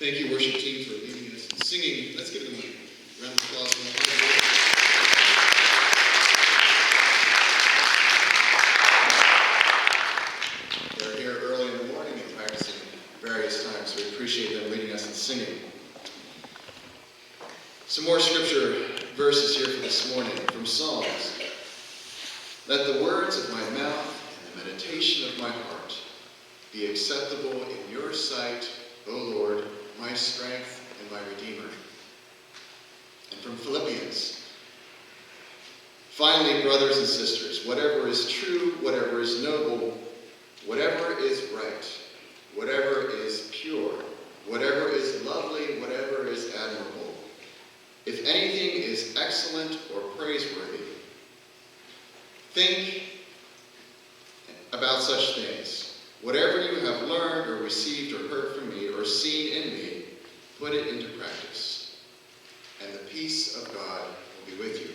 Thank you, worship team, for leading us and singing. Let's give them a round of applause. They're here early in the morning and practicing various times, so we appreciate them leading us and singing. Some more scripture verses here for this morning from Psalms. Let the words of my mouth and the meditation of my heart be acceptable in your sight, O Lord, my strength and my Redeemer. And from Philippians. Finally, brothers and sisters, whatever is true, whatever is noble, whatever is right, whatever is pure, whatever is lovely, whatever is admirable, if anything is excellent or praiseworthy, think about such things. Whatever you have learned or received or heard from me or seen in me, put it into practice, and the peace of God will be with you.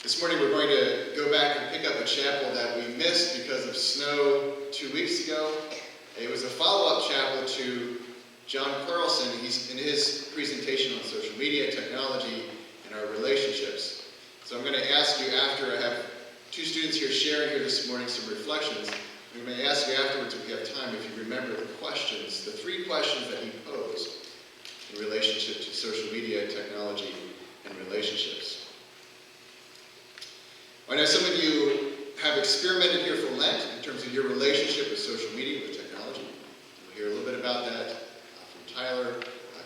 This morning we're going to go back and pick up a chapel that we missed because of snow 2 weeks ago. It was a follow-up chapel to John Carlson. He's in his presentation on social media, technology, and our relationships. So I'm going to ask you after I have two students here sharing here this morning some reflections. We may ask you afterwards if we have time if you remember the questions, the three questions that he posed in relationship to social media, technology, and relationships. I know some of you have experimented here for Lent in terms of your relationship with social media, with technology. We'll hear a little bit about that from Tyler.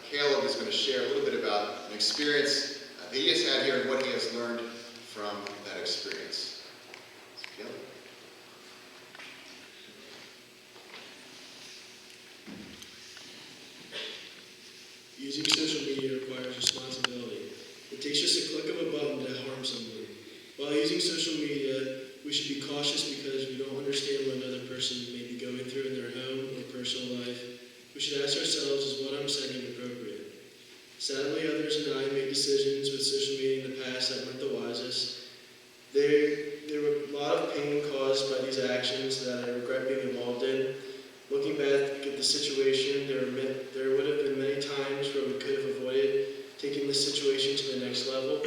Caleb is going to share a little bit about an experience that he has had here and what he has learned from that experience. Caleb. Using social media requires responsibility. It takes just a click of a button to harm someone. While using social media, we should be cautious because we don't understand what another person may be going through in their home or personal life. We should ask ourselves, is what I'm sending appropriate? Sadly, others and I made decisions with social media in the past that weren't the wisest. There were a lot of pain caused by these actions that I regret being involved in. Looking back at the situation, there would have been many times where we could have avoided taking the situation to the next level.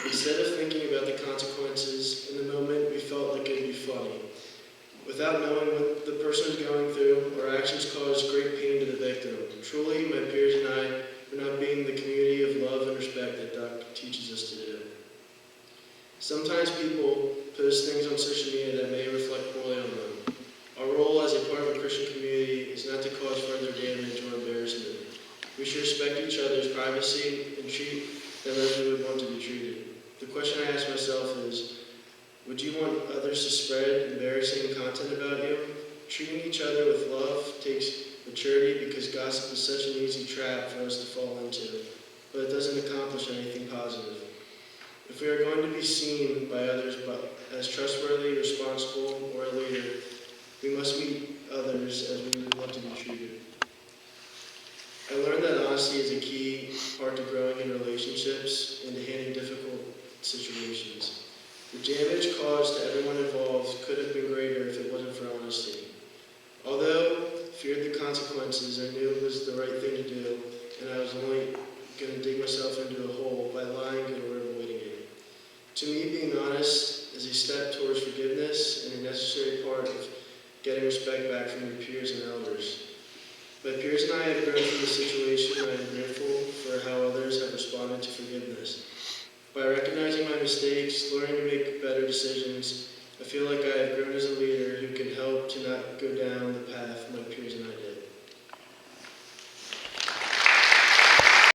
Instead of thinking about the consequences, in the moment we felt like it would be funny. Without knowing what the person was going through, our actions caused great pain to the victim. Truly, my peers and I were not being the community of love and respect that Doc teaches us to do. Sometimes people post things on social media that may reflect poorly on them. Our role as a part of a Christian community is not to cause further damage or embarrassment. We should respect each other's privacy and treat them as we would want to be treated. The question I ask myself is, would you want others to spread embarrassing content about you? Treating each other with love takes maturity because gossip is such an easy trap for us to fall into, but it doesn't accomplish anything positive. If we are going to be seen by others as trustworthy, responsible, or a leader, we must meet others as we would want to be treated. I learned that honesty is a key part to growing in relationships and to handling difficult situations. The damage caused to everyone involved could have been greater if it wasn't for honesty. Although I feared the consequences, I knew it was the right thing to do, and I was only going to dig myself into a hole by lying or avoiding it. To me, being honest is a step towards forgiveness and a necessary part of getting respect back from your peers and elders. My peers and I have grown from the situation, and I am grateful for how others have responded to forgiveness. By recognizing my mistakes, learning to make better decisions, I feel like I have grown as a leader who can help to not go down the